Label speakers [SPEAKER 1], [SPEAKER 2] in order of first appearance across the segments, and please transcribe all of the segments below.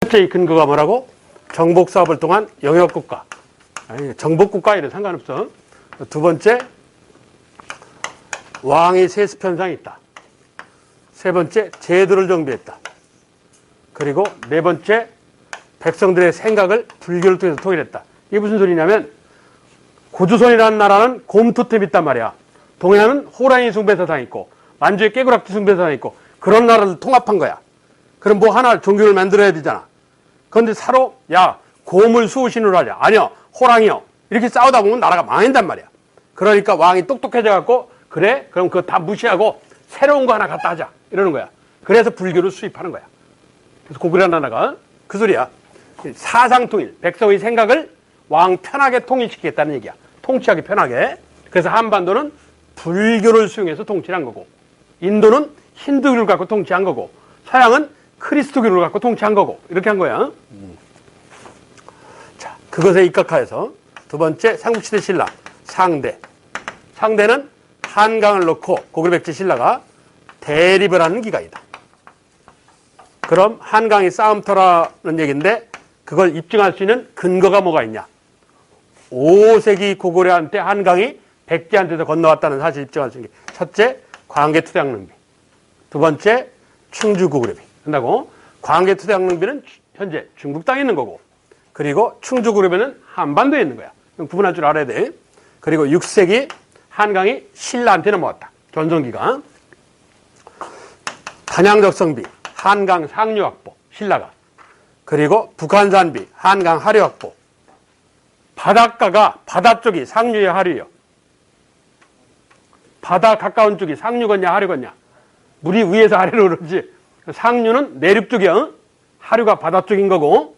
[SPEAKER 1] 첫째의 근거가 뭐라고? 정복사업을 통한 영역국가. 아니, 정복국가 이런 상관없어. 두 번째, 왕의 세습현상이 있다. 세 번째, 제도를 정비했다. 그리고 네 번째, 백성들의 생각을 불교를 통해서 통일했다. 이게 무슨 소리냐면 고조선이라는 나라는 곰토템이 있단 말이야. 동해안은 호랑이 숭배사상이 있고 만주에 깨구락지 숭배사상이 있고 그런 나라를 통합한 거야. 그럼 뭐 하나 종교를 만들어야 되잖아. 그런데 서로 야 곰을 수호신으로 하자. 아니요 호랑이요. 이렇게 싸우다 보면 나라가 망한단 말이야. 그러니까 왕이 똑똑해져 갖고 그래? 그럼 그거 다 무시하고 새로운 거 하나 갖다 하자. 이러는 거야. 그래서 불교를 수입하는 거야. 그래서 고구려라는 나라가 그 소리야. 사상통일, 백성의 생각을 왕 편하게 통일시키겠다는 얘기야. 통치하기 편하게. 그래서 한반도는 불교를 수용해서 통치한 거고 인도는 힌두교를 갖고 통치한 거고 서양은 크리스토교를 갖고 통치한 거고 이렇게 한 거야. 자, 그것에 입각하여서 두 번째 삼국시대 신라 상대. 상대는 한강을 놓고 고구려 백제 신라가 대립을 하는 기간이다. 그럼 한강이 싸움터라는 얘기인데 그걸 입증할 수 있는 근거가 뭐가 있냐? 5세기 고구려한테 한강이 백제한테서 건너왔다는 사실 입증할 수 있는 게 첫째, 광개토대왕릉비. 두 번째, 충주고구려비. 한다고? 광개토대왕릉비는 현재 중국 땅에 있는 거고 그리고 충주고구려비는 한반도에 있는 거야. 구분할 줄 알아야 돼. 그리고 6세기 한강이 신라한테 넘어왔다. 전성기가. 단양적성비, 한강 상류 확보, 신라가. 그리고 북한산비, 한강 하류 확보. 바닷가가 바다 쪽이 상류야 하류요. 바다 가까운 쪽이 상류겠냐 하류겠냐. 물이 위에서 아래로 오르지. 상류는 내륙 쪽이야. 하류가 바다 쪽인 거고.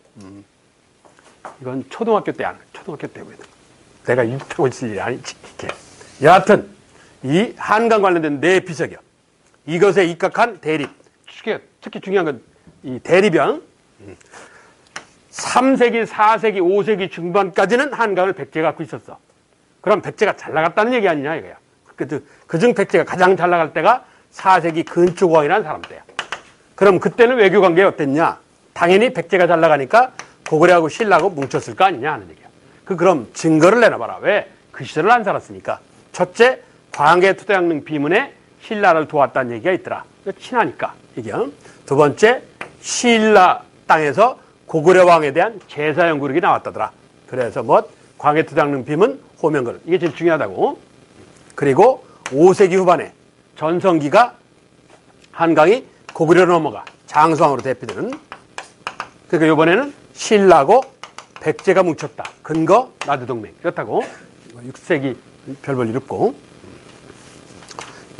[SPEAKER 1] 이건 초등학교 때 초등학교 때 내가 육타고 있을 일이 아니지. 여하튼 이 한강 관련된 네 비석이요. 이것에 입각한 대립. 특히 중요한 건 이 대립이야. 3세기, 4세기, 5세기 중반까지는 한강을 백제가 갖고 있었어. 그럼 백제가 잘 나갔다는 얘기 아니냐 이거야. 그중 백제가 가장 잘 나갈 때가 4세기 근초고왕이라는 사람 때야. 그럼 그때는 외교관계가 어땠냐? 당연히 백제가 잘 나가니까 고구려하고 신라하고 뭉쳤을 거 아니냐 하는 얘기야. 그럼 증거를 내놔봐라. 왜? 그 시절을 안 살았으니까. 첫째, 광개토대왕릉 비문에 신라를 도왔다는 얘기가 있더라. 친하니까 얘기야. 두 번째, 신라 땅에서 고구려 왕에 대한 제사 연구력이 나왔다더라. 그래서 광개토대왕릉 비문 호명글 이게 제일 중요하다고. 그리고 5세기 후반에 전성기가 한강이 고구려로 넘어가 장수왕으로 대표되는. 그러니까 이번에는 신라고 백제가 뭉쳤다. 근거 나두동맹 이렇다고. 6세기 별볼 일 없고.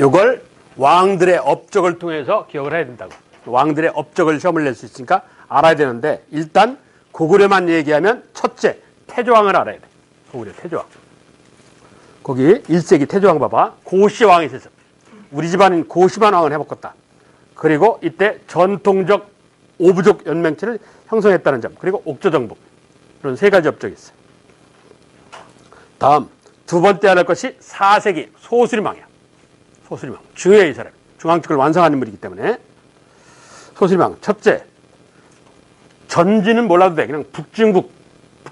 [SPEAKER 1] 이걸 왕들의 업적을 통해서 기억을 해야 된다고. 왕들의 업적을 시험을 낼 수 있으니까 알아야 되는데 일단 고구려만 얘기하면 첫째 태조왕을 알아야 돼. 고구려 태조왕. 거기 1세기 태조왕 봐봐. 고시왕이 있었어. 우리 집안인 고시만 왕을 해먹었다. 그리고 이때 전통적 오부족 연맹체를 형성했다는 점. 그리고 옥조정복. 이런 세 가지 업적이 있어요. 다음 두 번째 알을 것이 4세기 소수림왕이야. 소수림왕. 중요해 이 사람. 중앙측을 완성한 인물이기 때문에. 소수림왕. 첫째. 전지는 몰라도 돼. 그냥 중국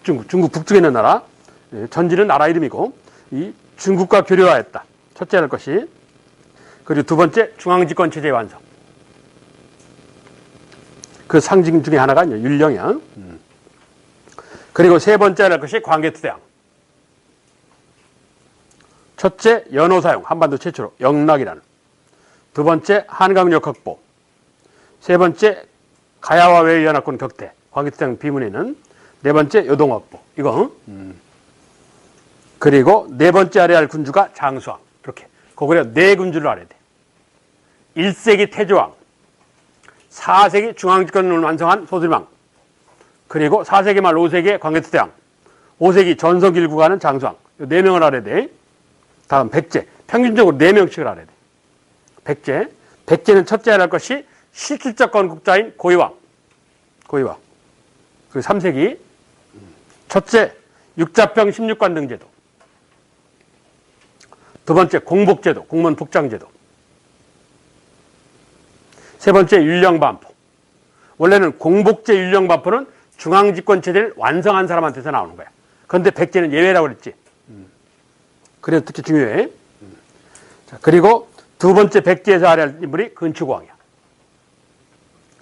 [SPEAKER 1] 북쪽에 있는 나라. 전지는 나라 이름이고 이 중국과 교류하였다. 첫째 할 것이. 그리고 두 번째 중앙집권 체제의 완성. 그 상징 중에 하나가 율령이야. 그리고 세 번째 할 것이 광개토대왕. 첫째 연호 사용. 한반도 최초로 영락이라는. 두 번째 한강역 확보. 세 번째 가야와 외의 연합군 격퇴. 광개토대왕 비문에는. 네 번째 요동 확보. 이거. 그리고 네 번째 알아야 할 군주가 장수왕. 이렇게. 고구려 네 군주를 알아야 돼. 1세기 태조왕. 4세기 중앙집권을 완성한 소수림왕. 그리고 4세기 말 5세기의 광개토대왕. 5세기 전성기를 구가하는 장수왕. 이 네 명을 알아야 돼. 다음 백제. 평균적으로 4명씩을 알아야 돼. 백제. 백제는 첫째 알아야 할 것이 실질적 건국자인 고이왕. 고이왕. 그리고 3세기. 첫째 육자평 16관 등 제도. 두 번째 공복제도. 공무원 복장제도. 세 번째 율령반포. 원래는 공복제 율령반포는 중앙집권체제를 완성한 사람한테서 나오는 거야. 그런데 백제는 예외라고 그랬지. 그래서 특히 중요해. 자, 그리고 두 번째 백제에서 알아야 할 인물이 근추고왕이야.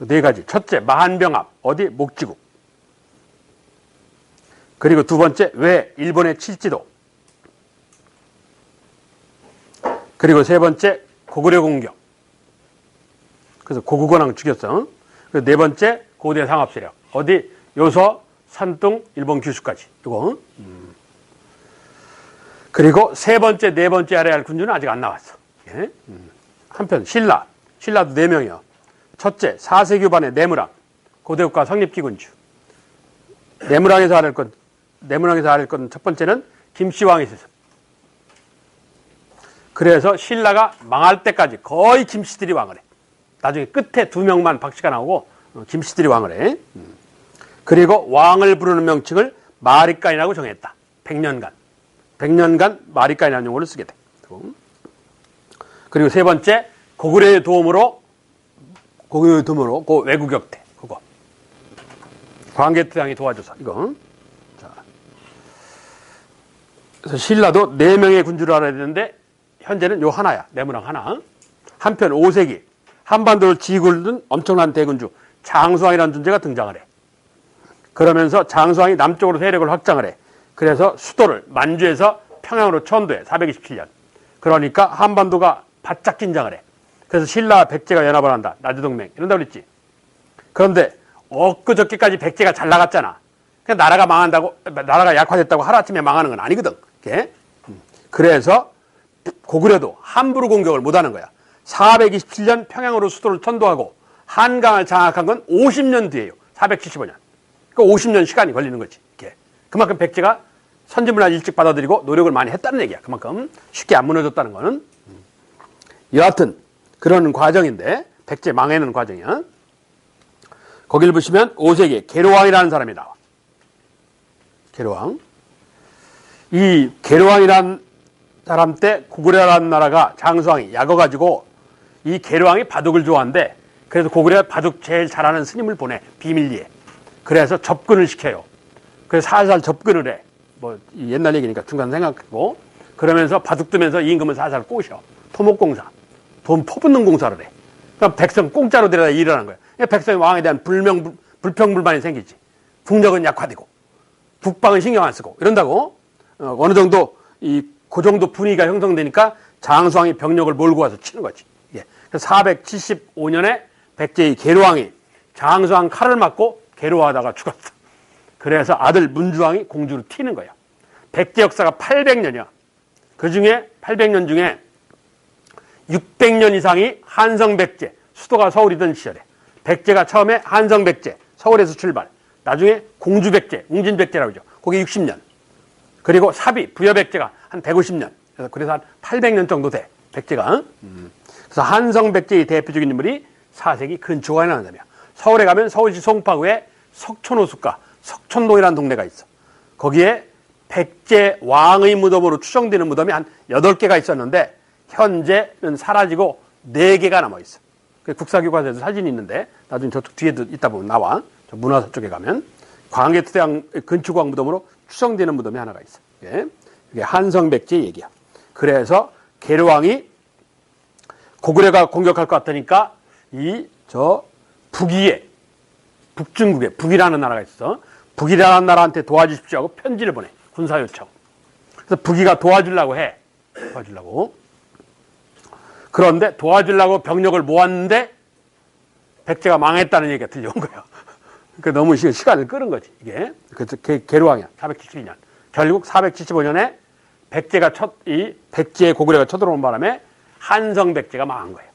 [SPEAKER 1] 네 가지. 첫째, 마한병합. 어디? 목지국. 그리고 두 번째, 왜? 일본의 칠지도. 그리고 세 번째, 고구려 공격. 그래서 고구건왕 죽였어. 그리고 네 번째, 고대 상합세력. 어디? 요서, 산둥, 일본 규슈까지. 이거. 그리고 세 번째, 네 번째 알아야 할 군주는 아직 안 나왔어. 예? 한편, 신라. 신라도 4명이요. 첫째, 4세기 반의 내무랑. 고대국가 성립기 군주. 내무랑에서 알아야 할 건 첫 번째는 김씨왕이 있었어. 그래서 신라가 망할 때까지 거의 김씨들이 왕을 해. 나중에 끝에 2명만 박씨가 나오고 김씨들이 왕을 해. 그리고 왕을 부르는 명칭을 마리간이라고 정했다. 100년간. 100년간 마리간이라는 용어를 쓰게 돼. 그리고 세 번째, 고구려의 도움으로 그 외구격대. 그거. 광개토당이 도와줘서. 이거. 자. 그래서 신라도 4명의 군주를 알아야 되는데 현재는 요 하나야. 내무랑 하나. 한편 5세기 한반도를 지구를 둔 엄청난 대군주 장수왕이라는 존재가 등장을 해. 그러면서 장수왕이 남쪽으로 세력을 확장을 해. 그래서 수도를 만주에서 평양으로 천도해. 427년. 그러니까 한반도가 바짝 긴장을 해. 그래서 신라와 백제가 연합을 한다. 나주동맹. 이런다 그랬지. 그런데 엊그저께까지 백제가 잘 나갔잖아. 그냥 나라가 약화됐다고 하루아침에 망하는 건 아니거든. 이렇게. 그래서 고구려도 함부로 공격을 못하는 거야. 427년 평양으로 수도를 천도하고 한강을 장악한 건 50년 뒤에요. 475년. 그러니까 50년 시간이 걸리는 거지. 이렇게. 그만큼 백제가 선진문화를 일찍 받아들이고 노력을 많이 했다는 얘기야. 그만큼 쉽게 안 무너졌다는 거는. 여하튼 그런 과정인데 백제 망해는 과정이야. 거기를 보시면 5세기에 계로왕이라는 사람이 나와. 계로왕. 이 계로왕이라는 사람 때 고구려라는 나라가 장수왕이 약어가지고 이 계로왕이 바둑을 좋아한대. 그래서 고구려가 바둑 제일 잘하는 스님을 보내. 비밀리에. 그래서 접근을 시켜요. 그래서 살살 접근을 해. 뭐 옛날 얘기니까 중간 생각하고. 그러면서 바둑 두면서 임금을 살살 꼬셔. 토목공사. 돈 퍼붓는 공사를 해. 그럼 백성 공짜로 데려다 일을 하는 거야. 백성이 왕에 대한 불평불만이 생기지. 국력은 약화되고 국방은 신경 안 쓰고 이런다고. 어느 정도 그 정도 분위기가 형성되니까 장수왕이 병력을 몰고 와서 치는 거지. 예. 그래서 475년에 백제의 계로왕이 장수왕 칼을 맞고 계로하다가 죽었어. 그래서 아들 문주왕이 공주로 튀는 거야. 백제 역사가 800년이야. 그 중에 800년 중에 600년 이상이 한성백제, 수도가 서울이던 시절에 백제가 처음에 한성백제, 서울에서 출발. 나중에 공주백제, 웅진백제라고 하죠. 그게 60년. 그리고 사비, 부여백제가 한 150년. 그래서 한 800년 정도 돼. 백제가. 그래서 한성백제의 대표적인 인물이 4세기 근추고왕이라는 사람이야. 서울에 가면 서울시 송파구에 석촌호숫가, 석촌동이라는 동네가 있어. 거기에 백제 왕의 무덤으로 추정되는 무덤이 한 8개가 있었는데 현재는 사라지고 4개가 남아있어. 국사교과서에서 사진이 있는데 나중에 저쪽 뒤에도 있다 보면 나와. 저 문화사 쪽에 가면 광개토대왕 근추고왕 무덤으로 추정되는 무덤이 하나가 있어. 이게 한성백제 얘기야. 그래서 계로왕이 고구려가 공격할 것 같으니까 북위에 북중국에 북이라는 나라가 있어. 북이라는 나라한테 도와주십시오 하고 편지를 보내. 군사 요청. 그래서 북이가 도와주려고 해. 도와주려고. 그런데 도와주려고 병력을 모았는데 백제가 망했다는 얘기가 들려온 거예요. 그러니까 너무 시간을 끄는 거지, 이게. 그래서 계로왕이야. 472년. 결국 475년에 백제의 고구려가 쳐들어온 바람에 한성백제가 망한 거예요.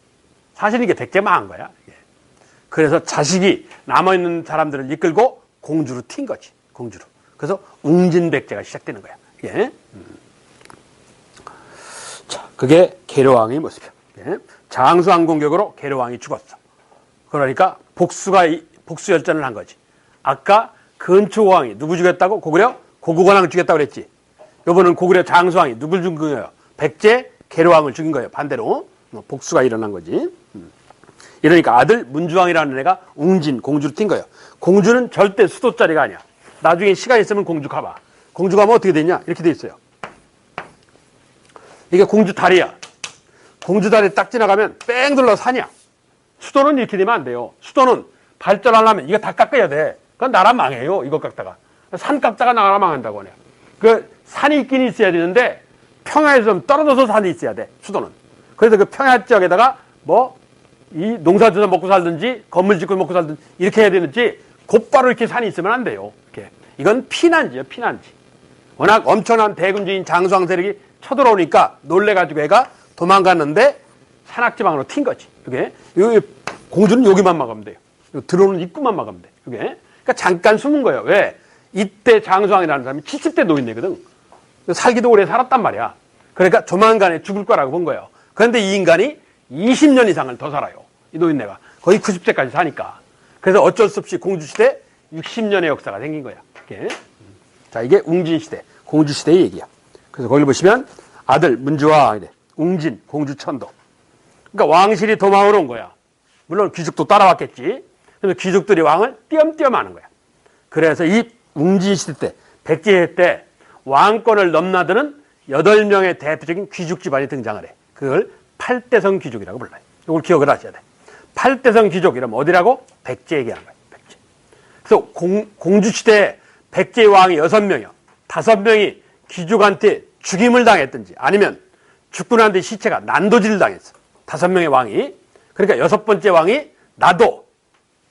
[SPEAKER 1] 사실 이게 백제 망한 거야. 이게. 그래서 자식이 남아있는 사람들을 이끌고 공주로 튄 거지, 공주로. 그래서 웅진백제가 시작되는 거야. 이게. 자, 그게 계로왕의 모습이야. 장수왕 공격으로 계로왕이 죽었어. 그러니까 복수열전을 한 거지. 아까 근초고왕이 누구 죽였다고? 고구려? 고구건왕을 죽였다고 그랬지. 요번은 고구려 장수왕이 누굴 죽인 거예요? 백제 계로왕을 죽인 거예요. 반대로. 복수가 일어난 거지. 이러니까 아들 문주왕이라는 애가 웅진, 공주로 뛴 거예요. 공주는 절대 수도 자리가 아니야. 나중에 시간 있으면 공주 가봐. 공주 가면 어떻게 되냐? 이렇게 돼 있어요. 이게 공주 다리야. 공주 다리 딱 지나가면 뺑 둘러 산이야. 수도는 이렇게 되면 안 돼요. 수도는 발전하려면 이거 다 깎아야 돼. 그건 나라 망해요. 이거 깎다가. 산 깎다가 나라 망한다고 하네요. 그 산이 있긴 있어야 되는데 평야에서 좀 떨어져서 산이 있어야 돼. 수도는. 그래서 그 평야 지역에다가 뭐 이 농사져서 먹고 살든지 건물 짓고 먹고 살든지 이렇게 해야 되는지 곧바로 이렇게 산이 있으면 안 돼요. 이렇게. 이건 피난지예요. 피난지. 워낙 엄청난 대군주인 장수왕 세력이 쳐들어오니까 놀래가지고 애가 도망갔는데 산악지방으로 튄 거지. 이게 공주는 여기만 막으면 돼요. 들어오는 입구만 막으면 돼. 이게 그러니까 잠깐 숨은 거예요. 왜? 이때 장수왕이라는 사람이 70대 노인네거든. 살기도 오래 살았단 말이야. 그러니까 조만간에 죽을 거라고 본 거예요. 그런데 이 인간이 20년 이상을 더 살아요. 이 노인네가 거의 90세까지 사니까. 그래서 어쩔 수 없이 공주시대 60년의 역사가 생긴 거야. 이게. 자, 이게 웅진시대, 공주시대의 얘기야. 그래서 거기를 보시면 아들 문주와 웅진, 공주천도. 그러니까 왕실이 도망을 온 거야. 물론 귀족도 따라왔겠지. 그래서 귀족들이 왕을 띄엄띄엄 하는 거야. 그래서 이 웅진시대 때, 백제해 때 왕권을 넘나드는 8명의 대표적인 귀족 집안이 등장을 해. 그걸 팔대성 귀족이라고 불러요. 이걸 기억을 하셔야 돼. 팔대성 귀족 이러면 어디라고? 백제 얘기하는 거예요. 백제. 그래서 공주시대에 백제의 왕이 6명이요. 5명이 귀족한테 죽임을 당했든지 아니면 죽고 난 뒤 시체가 난도질을 당했어. 5명의 왕이. 그러니까 6번째 왕이 나도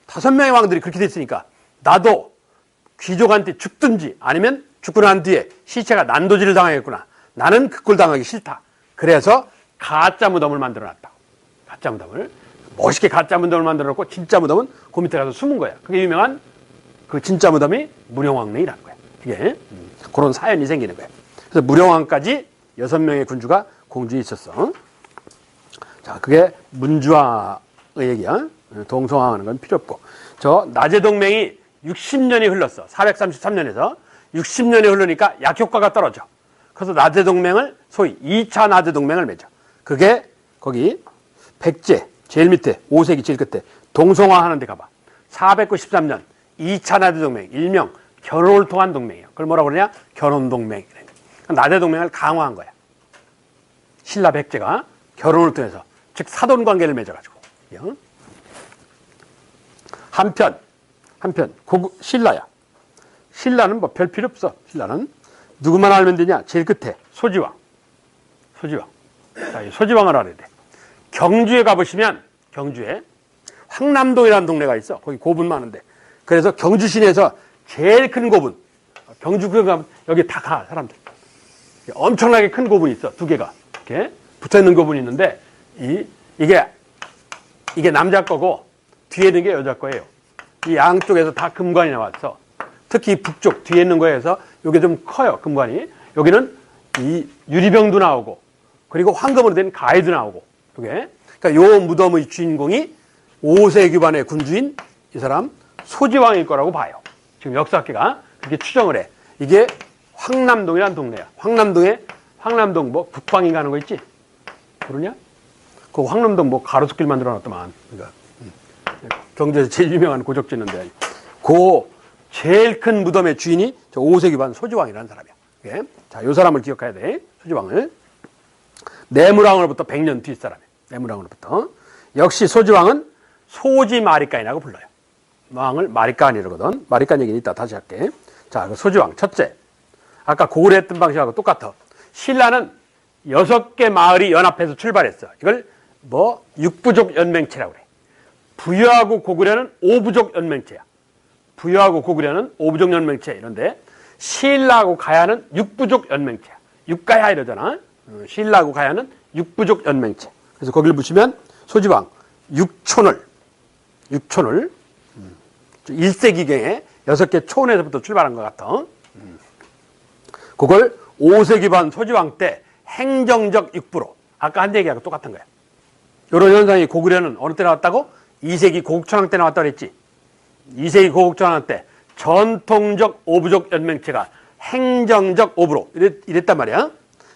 [SPEAKER 1] 5명의 왕들이 그렇게 됐으니까 나도 귀족한테 죽든지 아니면 죽고 난 뒤에 시체가 난도질을 당하겠구나. 나는 그 꼴 당하기 싫다. 그래서 가짜 무덤을 만들어놨다고. 가짜 무덤을. 멋있게 가짜 무덤을 만들어놓고 진짜 무덤은 그 밑에 가서 숨은 거야. 그게 유명한 그 진짜 무덤이 무령왕릉이라는 거야. 이게 그런 사연이 생기는 거야. 그래서 무령왕까지 6명의 군주가 공주에 있었어. 자, 그게 문주왕의 얘기야. 동성왕하는 건 필요 없고. 저 나제동맹이 60년이 흘렀어. 433년에서 60년이 흐르니까 약효과가 떨어져. 그래서 나제동맹을 소위 2차 나제동맹을 맺어. 그게 거기 백제 제일 밑에 5세기 제일 끝에 동성화 하는 데 가봐. 493년 2차 나제동맹 일명 결혼을 통한 동맹이에요. 그걸 뭐라고 그러냐? 결혼동맹. 나제동맹을 강화한 거야. 신라 백제가 결혼을 통해서 즉 사돈관계를 맺어가지고. 한편 신라야. 신라는 뭐 별 필요 없어. 신라는 누구만 알면 되냐? 제일 끝에 소지왕. 자, 이 소지왕을 알아야 돼. 경주에 가보시면 경주에 황남동이라는 동네가 있어. 거기 고분 많은데. 그래서 경주 시내에서 제일 큰 고분. 경주 그 가면 여기 다 가 사람들. 엄청나게 큰 고분이 있어. 2개가 이렇게 붙어 있는 고분이 있는데 이게 남자 거고 뒤에 있는 게 여자 거예요. 이 양쪽에서 다 금관이 나왔어. 특히 북쪽 뒤에 있는 거에서 이게 좀 커요. 금관이. 여기는 이 유리병도 나오고 그리고 황금으로 된 가위도 나오고. 이게 그러니까 요 무덤의 주인공이 5세 기반의 군주인 이 사람 소지왕일 거라고 봐요. 지금 역사학계가 그렇게 추정을 해. 이게 황남동이라는 동네야. 황남동 뭐 북방인가 하는 거 있지? 모르냐? 그 황남동 뭐 가로수길 만들어 놨더만. 그러니까 경주에서 제일 유명한 고적지인데 그 제일 큰 무덤의 주인이 저 5세 기반 소지왕이라는 사람이야. 예? 자, 요 사람을 기억해야 돼. 소지왕을. 내무랑으로부터 100년 뒤 사람이야. 내무랑으로부터. 역시 소지왕은 소지마리간이라고 불러요. 왕을 마리간이라거든. 마리간 얘기는 이따 다시 할게. 자, 그 소지왕 첫째. 아까 고구려 했던 방식하고 똑같아. 신라는 6개 마을이 연합해서 출발했어. 이걸 뭐 육부족 연맹체라고 그래. 부여하고 고구려는 5부족 연맹체야. 부여하고 고구려는 5부족 연맹체 이런데 신라하고 가야는 6부족 연맹체야. 육가야 이러잖아. 신라하고 가야는 6부족 연맹체. 그래서 거기를 보시면 소지왕 6촌을 1세기경에 6개 촌에서부터 출발한 것 같아. 그걸 5세기 반 소지왕 때 행정적 육부로 아까 한 얘기하고 똑같은 거야. 이런 현상이 고구려는 어느 때 나왔다고? 2세기 고국천왕 때 나왔다고 그랬지. 2세기 고국천왕 때 전통적 5부족 연맹체가 행정적 5부로 이랬단 말이야.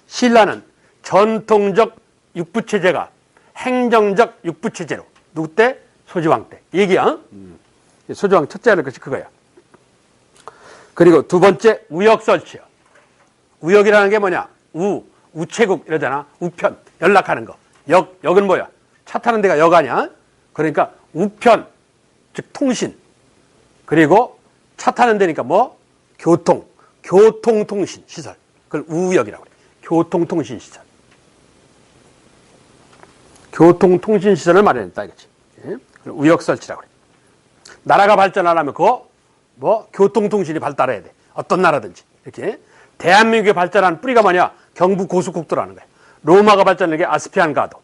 [SPEAKER 1] 신라는 전통적 육부체제가 행정적 육부체제로 누구 때? 소지왕 때. 얘기야. 소지왕 첫째 하는 것이 그거야. 그리고 두 번째, 우역설치요. 우역이라는 게 뭐냐? 우체국 이러잖아. 우편, 연락하는 거. 역은 뭐야? 차 타는 데가 역 아니야? 그러니까 우편, 즉 통신. 그리고 차 타는 데니까 뭐? 교통통신 시설. 그걸 우역이라고 그래. 교통통신 시설. 교통통신 시설을 마련했다 이거지. 우역설치라고 그래. 나라가 발전하려면 그거 뭐 교통통신이 발달해야 돼. 어떤 나라든지. 이렇게. 대한민국의 발전한 뿌리가 뭐냐? 경부 고속국도라는 거야. 로마가 발전한 게 아스피안 가도.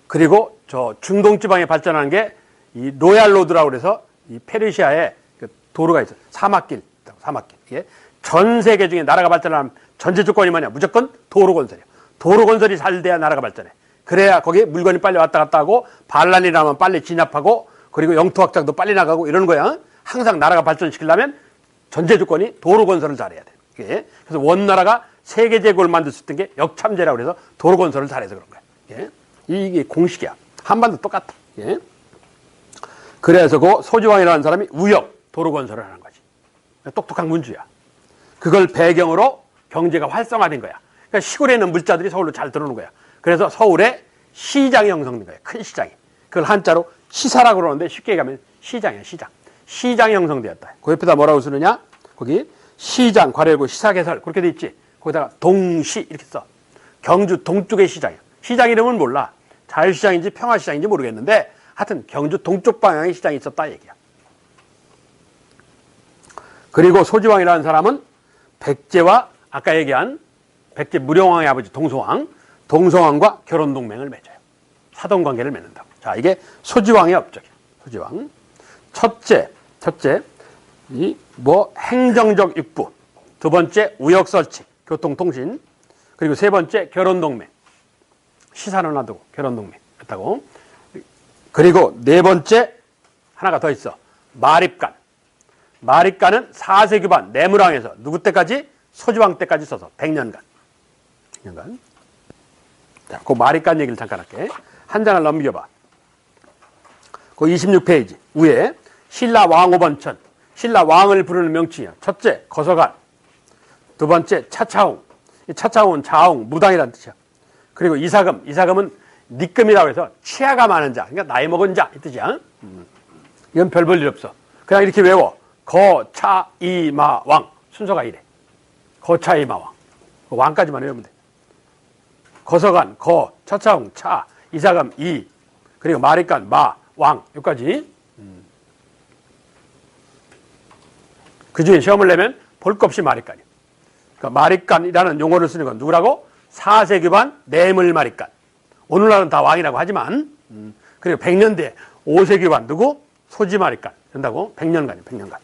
[SPEAKER 1] 그리고 저 중동 지방에 발전한 게 이 로얄 로드라고 그래서 이 페르시아에 그 도로가 있어. 사막길. 이게 전 세계 중에 나라가 발전한 전제 조건이 뭐냐? 무조건 도로 건설이야. 도로 건설이 잘 돼야 나라가 발전해. 그래야 거기에 물건이 빨리 왔다 갔다 하고 반란이 나면 빨리 진압하고 그리고 영토 확장도 빨리 나가고 이러는 거야. 항상 나라가 발전시키려면 전제 조건이 도로 건설을 잘해야 돼. 그래서 원나라가 세계 제국을 만들 수 있던 게 역참제라고 해서 도로 건설을 잘해서 그런 거야. 이게 공식이야. 한반도 똑같아. 그래서 그 소지왕이라는 사람이 우역 도로 건설을 하는 거지. 똑똑한 군주야. 그걸 배경으로 경제가 활성화된 거야. 그러니까 시골에 있는 물자들이 서울로 잘 들어오는 거야. 그래서 서울에 시장이 형성된 거야. 큰 시장이. 그걸 한자로 시사라고 그러는데 쉽게 얘기하면 시장이야. 시장. 시장이 형성되었다. 그 옆에다 뭐라고 쓰느냐? 거기 시장, 괄호 시사개설 그렇게 돼 있지. 거기다가 동시 이렇게 써. 경주 동쪽의 시장이야. 시장 이름은 몰라. 자유시장인지 평화시장인지 모르겠는데 하여튼 경주 동쪽 방향의 시장이 있었다 얘기야. 그리고 소지왕이라는 사람은 백제와 아까 얘기한 백제 무령왕의 아버지 동서왕과 결혼동맹을 맺어요. 사돈관계를 맺는다고. 자, 이게 소지왕의 업적이야. 소지왕. 첫째, 이 뭐 행정적 육부. 두 번째, 우역설치, 교통통신. 그리고 세 번째, 결혼동맹. 시사는 놔두고 결혼동맹 했다고. 그리고 네 번째, 하나가 더 있어. 마립간. 마립간은 4세 기반 내무랑에서 누구 때까지? 소지왕 때까지 써서 100년간. 자, 그 마립간 얘기를 잠깐 할게. 한 장을 넘겨봐. 그 26페이지 위에 신라 왕오번천. 신라 왕을 부르는 명칭이야. 첫째, 거서간. 두 번째, 차차웅. 이 차차웅은 자웅, 무당이라는 뜻이야. 그리고 이사금은 니금이라고 해서 치아가 많은 자, 그러니까 나이 먹은 자 이 뜻이야. 이건 별 볼 일 없어. 그냥 이렇게 외워. 거차이마왕. 순서가 이래. 거차이마왕. 왕까지만 외우면 돼. 거서간, 차차웅, 차, 이사금, 그리고 마립간, 왕, 여기까지. 그 중에 시험을 내면 볼 것 없이 마립간이야. 그러니까 마립간이라는 용어를 쓰는 건 누구라고? 4세 기반 내물 마립간. 오늘날은 다 왕이라고 하지만, 그리고 100년 뒤에 5세 기반 누구? 소지 마립간. 된다고? 100년간이야, 100년간.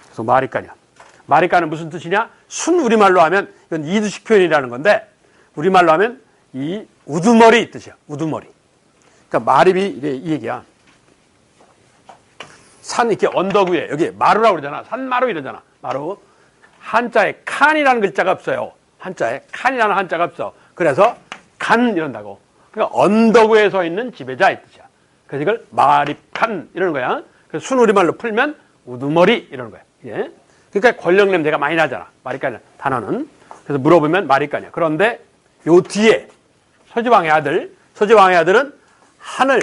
[SPEAKER 1] 그래서 마립간이야. 마립간은 무슨 뜻이냐? 순 우리말로 하면, 이건 이두식 표현이라는 건데, 우리말로 하면 이 우두머리 뜻이야, 우두머리. 그러니까 마립이 이 얘기야. 산 이렇게 언덕 위에 여기 마루라고 그러잖아. 산마루 이러잖아. 마루. 한자에 칸이라는 글자가 없어요. 한자에 칸이라는 한자가 없어. 그래서 간 이런다고. 그러니까 언덕 위에 서 있는 지배자 이 뜻이야. 그래서 이걸 마립칸 이러는 거야. 그래서 순우리말로 풀면 우두머리 이러는 거야. 예. 그러니까 권력 냄새가 많이 나잖아. 마립간이 단어는. 그래서 물어보면 마립간이야. 그런데 요 뒤에 소지왕의 아들은 하늘,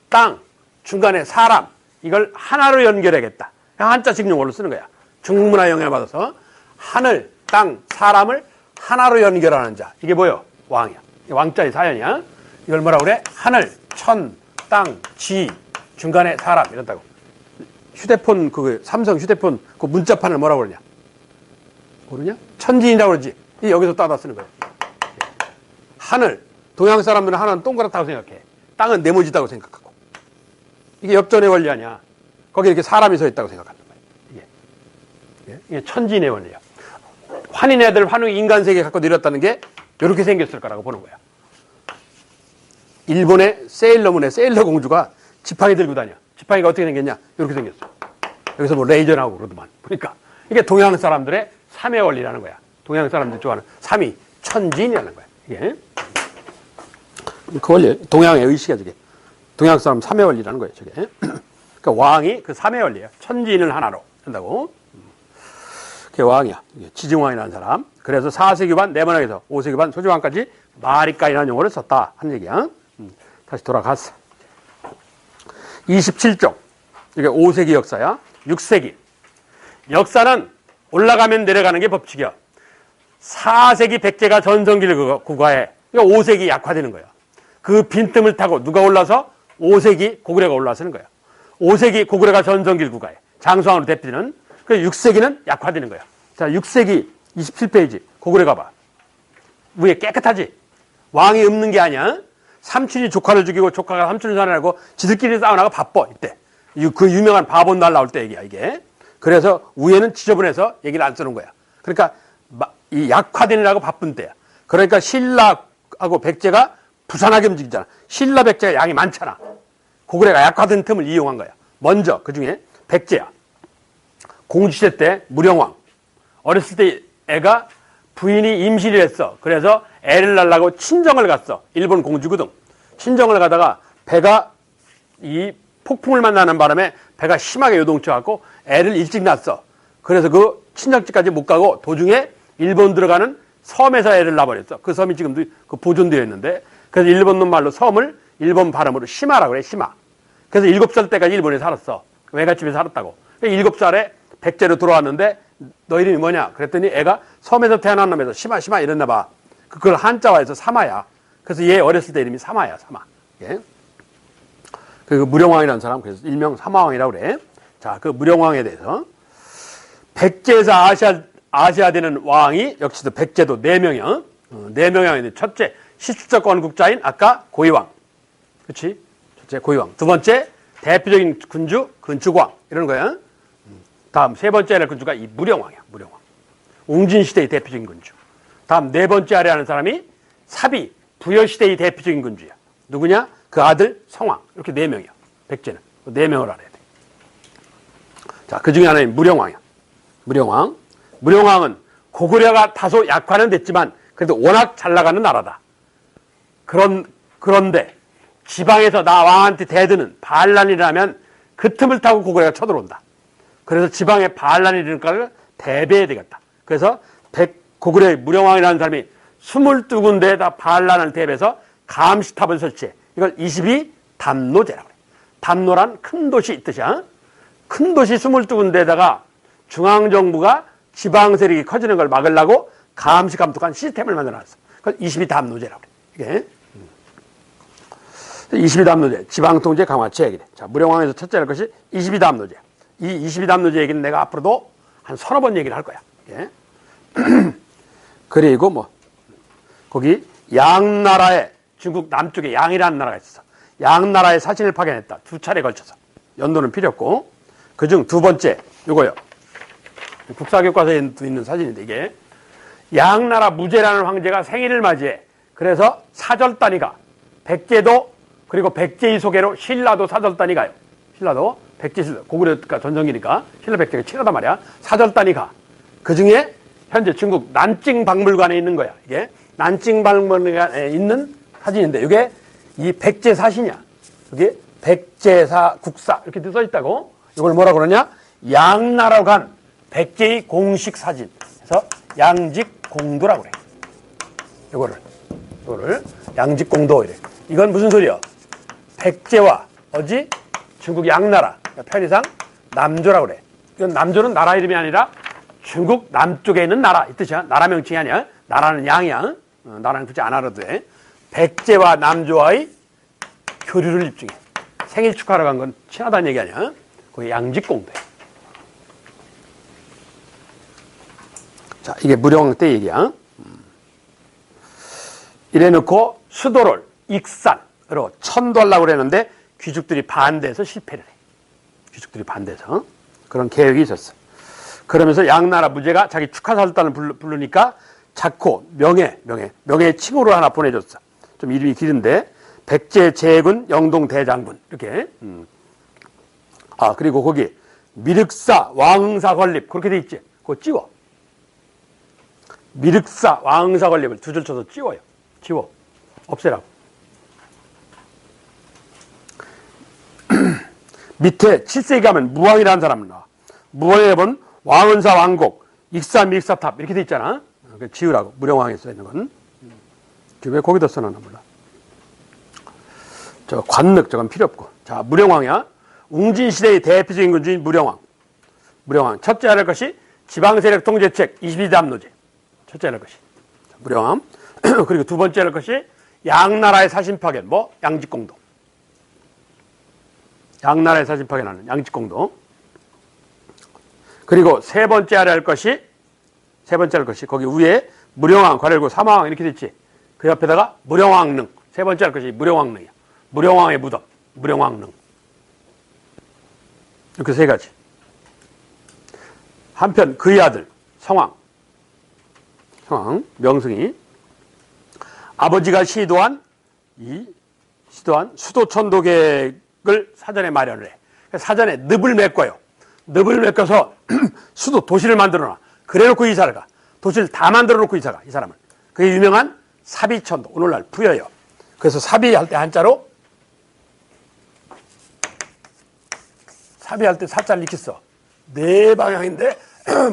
[SPEAKER 1] 땅, 중간에 사람 이걸 하나로 연결해야겠다. 한자식 용어로 쓰는 거야. 중문화 영향을 받아서 하늘, 땅, 사람을 하나로 연결하는 자. 이게 뭐요? 왕이야. 왕자의 사연이야. 이걸 뭐라고 그래? 하늘, 천, 땅, 지, 중간에 사람 이런다고. 휴대폰 삼성 휴대폰 그 문자판을 뭐라고 그러냐? 모르냐? 천지인이라고 그러지. 이 여기서 따다 쓰는 거야. 하늘, 동양 사람들은 하나는 동그랗다고 생각해. 땅은 네모지다고 생각하고. 이게 역전의 원리 아니야. 거기에 이렇게 사람이 서 있다고 생각하는 거야. 이게 천지인의 원리야. 환인애들 환웅이 인간 세계 갖고 내렸다는 게 이렇게 생겼을 거라고 보는 거야. 일본의 세일러문의 세일러 공주가 지팡이 들고 다녀. 지팡이가 어떻게 생겼냐? 이렇게 생겼어. 여기서 뭐 레이저 나오고 그러더만. 그러니까 이게 동양 사람들의 삼의 원리라는 거야. 동양 사람들이 좋아하는 삼위 천지인이라는 거야. 이게 그 원리 동양의 의식이야 저게. 동양 사람 삼의 원리라는 거예요, 저게. 그러니까 왕이 그 삼의 원리예요. 천지인을 하나로 한다고. 그게 왕이야. 지증왕이라는 사람. 그래서 4세기 반 내문학에서 5세기 반 소지왕까지 마리까이라는 용어를 썼다 하는 얘기야. 다시 돌아갔어. 27종. 이게 5세기 역사야. 6세기. 역사는 올라가면 내려가는 게 법칙이야. 4세기 백제가 전성기를 구가해. 5세기 약화되는 거야. 그 빈틈을 타고 누가 올라서 5세기 고구려가 올라서는 거야. 5세기 고구려가 전성기를 구가해. 장수왕으로 대표되는. 그 6세기는 약화되는 거야. 자, 6세기 27페이지 고구려 가봐. 위에 깨끗하지? 왕이 없는 게 아니야. 삼촌이 조카를 죽이고 조카가 삼촌을 살해하고 지들끼리 싸우다가 바빠 이때. 그 유명한 바본 날 나올 때 얘기야 이게. 그래서 위에는 지저분해서 얘기를 안 쓰는 거야. 그러니까 이 약화되느라고 바쁜 때야. 그러니까 신라하고 백제가 부산하게 움직이잖아. 신라 백제가 양이 많잖아. 고구려가 약화된 틈을 이용한 거야. 먼저 그 중에 백제야. 공주시대 때 무령왕. 어렸을 때 애가 부인이 임신을 했어. 그래서 애를 낳으려고 친정을 갔어. 일본 공주거든. 친정을 가다가 배가 이 폭풍을 만나는 바람에 배가 심하게 요동쳐갖고 애를 일찍 낳았어. 그래서 그 친정집까지 못 가고 도중에 일본 들어가는 섬에서 애를 낳아버렸어. 그 섬이 지금도 그 보존되어 있는데, 그래서 일본 놈 말로 섬을 일본 발음으로 시마라고 그래, 시마. 그래서 7살 때까지 일본에 살았어. 외갓집에 살았다고. 7살에 백제로 들어왔는데 너 이름이 뭐냐? 그랬더니 애가 섬에서 태어난 놈에서 시마 이랬나 봐. 그걸 한자화해서 사마야. 그래서 얘 어렸을 때 이름이 사마야, 사마. 예. 그 무령왕이라는 사람, 그래서 일명 사마왕이라고 그래. 자, 그 무령왕에 대해서. 백제에서 아시아되는 왕이 역시도 백제도 4명이야. 4명이 첫째, 시추적 건국자인 아까 고이왕. 그렇지? 첫째 고이왕. 두 번째, 대표적인 군주 근축왕. 이러는 거야. 다음 세 번째 아래 군주가 이 무령왕이야. 무령왕. 웅진시대의 대표적인 군주. 다음 네 번째 아래 하는 사람이 사비, 부여시대의 대표적인 군주야. 누구냐? 그 아들 성왕. 이렇게 4명이야. 백제는. 4명을 알아야 돼. 자, 그 중에 하나는 무령왕이야. 무령왕. 무령왕은 고구려가 다소 약화는 됐지만 그래도 워낙 잘 나가는 나라다. 그런데 지방에서 나 왕한테 대드는 반란이라면 그 틈을 타고 고구려가 쳐들어온다. 그래서 지방에 반란이 일어날까를 대비해야 되겠다. 그래서 고구려의 무령왕이라는 사람이 22군데에다 반란을 대비해서 감시탑을 설치해. 이걸 22담노제라고 그래. 담노란 큰 도시 이 뜻이야. 큰 도시 22군데에다가 중앙정부가 지방 세력이 커지는 걸 막으려고 감시 감독한 시스템을 만들어놨어. 그걸 22담노제라고 그래. 이게 22담노제, 지방통제 강화체 얘기래. 자, 무령왕에서 첫째 할 것이 22담노제. 이 22담노제 얘기는 내가 앞으로도 한 서너 번 얘기를 할 거야. 예. 그리고 뭐 거기 양나라에 중국 남쪽에 양이라는 나라가 있었어. 양나라의 사신을 파견했다. 2차례 걸쳐서. 연도는 필요 없고. 그중 두 번째 요거요. 국사교과서에 있는 사진인데 이게 양나라 무제라는 황제가 생일을 맞이해. 그래서 사절단위가 백제도 그리고 백제의 소개로 신라도 사절단위 가요. 신라도 백제 신라 고구려가 전성기니까 신라 백제가 친하단 말이야. 사절단위 가. 그 중에 현재 중국 난징 박물관에 있는 거야. 이게 난징 박물관에 있는 사진인데 이게 이 백제 사신이야. 이게 백제사 국사 이렇게 써 있다고. 이걸 뭐라 그러냐? 양나라로 간 백제의 공식 사진. 그래서 양직공도라고 그래. 이거를 양직공도 이래. 이건 무슨 소리야? 백제와 어지 중국 양나라 편의상 남조라고 그래. 이건 남조는 나라 이름이 아니라 중국 남쪽에 있는 나라 이 뜻이야. 나라 명칭이 아니야. 나라는 양이야. 나라는 굳이 안 알아도 돼. 백제와 남조와의 교류를 입증해. 생일 축하하러 간 건 친하다는 얘기 아니야. 거기 양직공도야. 자, 이게 무령왕 때 얘기야. 이래 놓고 수도를 익산으로 천도하려고 그랬는데 귀족들이 반대해서 실패를 해. 귀족들이 반대해서. 그런 계획이 있었어. 그러면서 양나라 무제가 자기 축하사절단을 부르니까 자코 명예 칭호를 하나 보내줬어. 좀 이름이 길은데 백제 제군 영동 대장군 이렇게. 아, 그리고 거기 미륵사 왕사 건립 그렇게 돼 있지. 그거 찍어. 미륵사 왕사 건립을 두 줄 쳐서 찍어요. 지워. 없애라고. 밑에 7세기 가면 무왕이라는 사람을 나와. 무왕에 보면 왕은사 왕곡, 익사 밀사탑 이렇게 돼 있잖아. 그 지으라고 무령왕에 써 있는 건. 왜 거기다 써놨나 몰라. 저 관늑 저건 필요 없고. 자, 무령왕이야. 웅진시대의 대표적인 군주인 무령왕. 무령왕. 첫째 할 것이 지방세력 통제책 22대 압노제. 첫째 할 것이. 자, 무령왕. 그리고 두 번째 할 것이 양나라의 사신 파견. 뭐? 양직공동. 양나라의 사신 파견하는 양직공동. 그리고 세 번째 할 것이 거기 위에 무령왕, 괄열고 사마왕 이렇게 됐지. 그 옆에다가 무령왕릉. 세 번째 할 것이 무령왕릉이야. 무령왕의 무덤. 무령왕릉. 이렇게 세 가지. 한편 그의 아들 성왕, 명승이 아버지가 시도한 수도천도 계획을 사전에 마련을 해. 사전에 늪을 메꿔요. 늪을 메꿔서 도시를 만들어놔. 그래놓고 이사를 가. 도시를 다 만들어놓고 이사가, 이 사람은. 그게 유명한 사비천도. 오늘날 부여요. 그래서 사비할 때 한자로 사비할 때 사자를 이렇게 써. 네 방향인데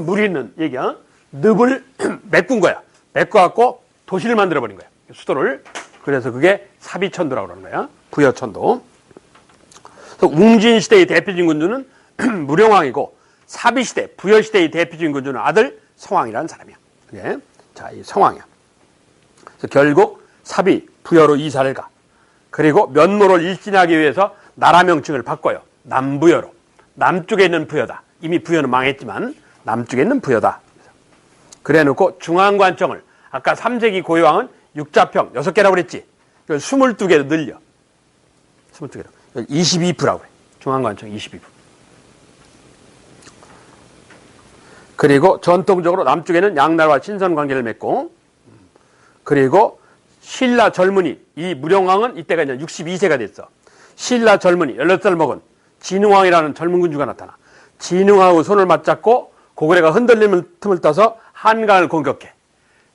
[SPEAKER 1] 물이 있는 얘기야. 늪을 메꾼 거야. 메꿔갖고 도시를 만들어버린 거야. 수도를. 그래서 그게 사비천도라고 그러는 거야. 부여천도. 그래서 웅진시대의 대표적인 군주는 무령왕이고 사비시대, 부여시대의 대표적인 군주는 아들 성왕이라는 사람이야. 그게. 자, 이 성왕이야. 그래서 결국 사비, 부여로 이사를 가. 그리고 면모를 일진하기 위해서 나라 명칭을 바꿔요. 남부여로. 남쪽에 있는 부여다. 이미 부여는 망했지만 남쪽에 있는 부여다. 그래 놓고 중앙관청을 아까 3세기 고유왕은 육자평 6개라고 그랬지. 22개로 늘려. 22개로. 22부라고 그래. 중앙관청 22부. 그리고 전통적으로 남쪽에는 양나라와 친선 관계를 맺고, 그리고 신라 젊은이, 이 무령왕은 이때가 이제 62세가 됐어. 신라 젊은이 16살 먹은 진흥왕이라는 젊은 군주가 나타나. 진흥하고 손을 맞잡고 고구려가 흔들리는 틈을 따서 한강을 공격해.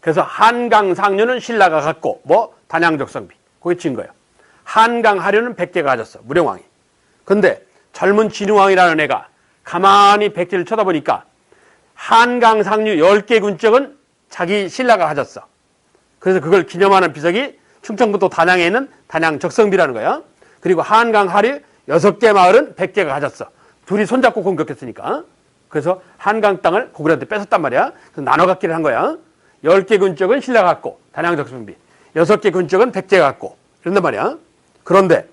[SPEAKER 1] 그래서 한강 상류는 신라가 갖고 뭐 단양적 성비 그게 진 거예요. 한강 하류는 백제가 가졌어. 무령왕이. 근데 젊은 진흥왕이라는 애가 가만히 백제를 쳐다보니까 한강 상류 10개 군적은 자기 신라가 가졌어. 그래서 그걸 기념하는 비석이 충청북도 단양에 있는 단양 적성비라는 거야. 그리고 한강 하류 6개 마을은 백제가 가졌어. 둘이 손잡고 공격했으니까. 그래서 한강 땅을 고구려한테 뺏었단 말이야. 그래서 나눠 갖기를 한 거야. 10개 군적은 신라가 갖고 단양 적성비, 6개 군적은 백제가 갖고 이런단 말이야. 그런데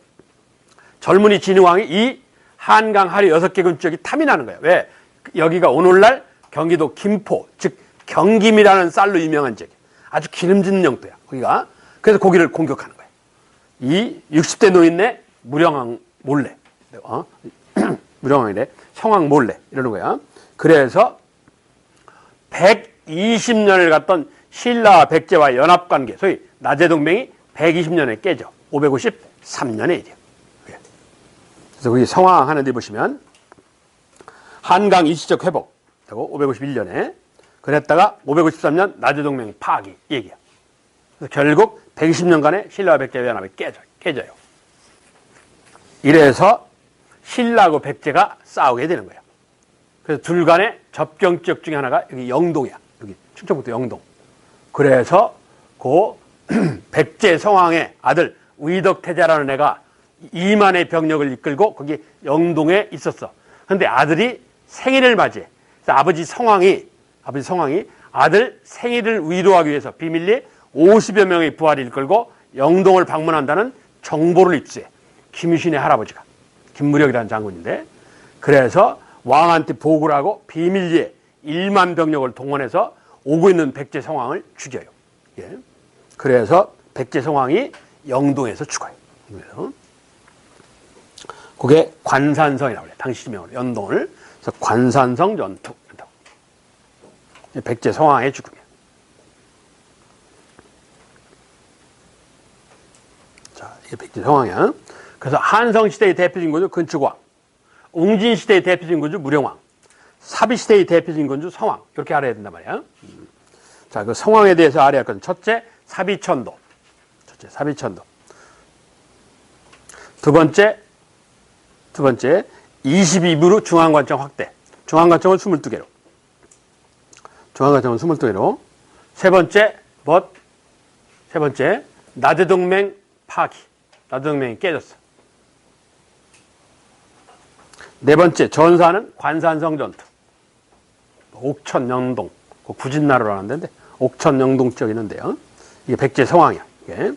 [SPEAKER 1] 젊은이 진흥왕이 이 한강 하류 6개 군적이 탐이 나는 거야. 왜? 여기가 오늘날 경기도 김포, 즉 경김이라는 쌀로 유명한 지역. 아주 기름진 영토야. 거기가. 그래서 거기를 공격하는 거야. 이 60대 노인네 무령왕 몰래. 무령왕이래. 성왕 몰래. 이러는 거야. 그래서 120년을 갔던 신라와 백제와 연합관계, 소위 나제동맹이 120년에 깨져. 553년에 이제. 그래서 거기 성왕 하는 데 보시면 한강 일시적 회복 되고 551년에 그랬다가 553년 나제동맹 파기 얘기야. 그래서 결국 120년간의 신라와 백제의 연합이 깨져요. 이래서 신라하고 백제가 싸우게 되는 거야. 그래서 둘 간의 접경 지역 중에 하나가 여기 영동이야. 여기 충청북도 영동. 그래서 그 백제 성왕의 아들 의덕태자라는 애가 2만의 병력을 이끌고 거기 영동에 있었어. 그런데 아들이 생일을 맞이해. 그래서 아버지 성왕이 아들 생일을 위로하기 위해서 비밀리에 50여 명의 부하를 이끌고 영동을 방문한다는 정보를 입수해. 김유신의 할아버지가. 김무력이라는 장군인데, 그래서 왕한테 보고를 하고 비밀리에 1만 병력을 동원해서 오고 있는 백제 성왕을 죽여요. 예. 그래서 백제 성왕이 영동에서 죽어요. 그래서 그게 관산성이라고 해요. 당시 지명으로 연동을. 그래서 관산성 연투. 백제 성왕의 죽음이에요. 자, 이게 백제 성왕이야. 그래서 한성시대의 대표적인 군주 근축왕, 웅진시대의 대표적인 군주 무령왕, 사비시대의 대표적인 군주 성왕, 이렇게 알아야 된단 말이야. 자, 그 성왕에 대해서 알아야 할 건 첫째, 사비천도. 두 번째, 22부로 중앙관청 확대. 중앙관청을 22개로. 중앙관청은 22개로. 세 번째, 세 번째, 나대동맹 파기. 나대동맹이 깨졌어. 네 번째, 전사는 관산성 전투. 옥천영동. 구진나루라고 하는데, 옥천영동 지역이 있는데요. 이게 백제 성왕이야. 이게.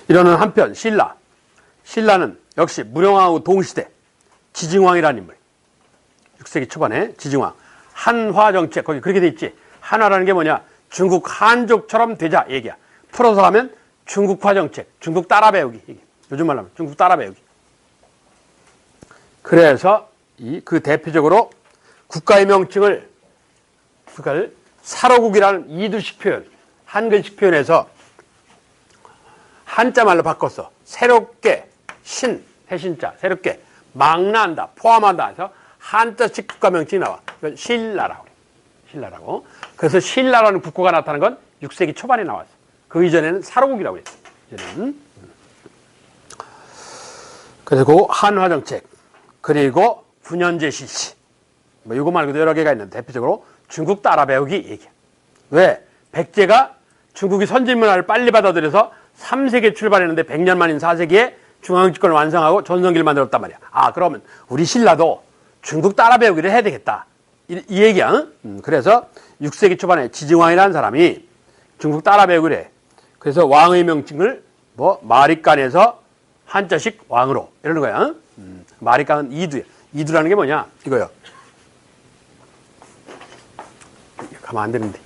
[SPEAKER 1] 이러는 한편, 신라. 신라는 역시 무령왕하고 동시대 지증왕이라는 인물. 6세기 초반에 지증왕. 한화 정책, 거기 그렇게 돼 있지. 한화라는 게 뭐냐? 중국 한족처럼 되자 얘기야. 풀어서 하면 중국화 정책, 중국 따라 배우기. 요즘 말로 하면 중국 따라 배우기. 그래서 그 대표적으로 국가의 명칭을 사로국이라는 이두식 표현, 한글식 표현에서 한자 말로 바꿨어. 새롭게 해신자, 새롭게 망라한다, 포함한다 해서 한자식 국가 명칭이 나와. 이건 신라라고 그래. 신라라고. 그래서 신라라는 국가가 나타난 건 6세기 초반에 나왔어. 그 이전에는 사로국이라고 그랬어. 이전에는. 그리고 한화 정책, 그리고 군현제 실시. 이거 말고도 여러 개가 있는데 대표적으로 중국 따라 배우기 얘기야. 왜? 백제가 중국이 선진 문화를 빨리 받아들여서 3세기에 출발했는데 100년 만인 4세기에 중앙집권을 완성하고 전성기를 만들었단 말이야. 그러면 우리 신라도 중국 따라 배우기를 해야 되겠다. 이 얘기야. 그래서 6세기 초반에 지증왕이라는 사람이 중국 따라 배우기를 해. 그래서 왕의 명칭을 마립간에서 한자식 왕으로 이러는 거야. 마립간은 이두야. 이두라는 게 뭐냐? 이거요. 가면 안 되는데.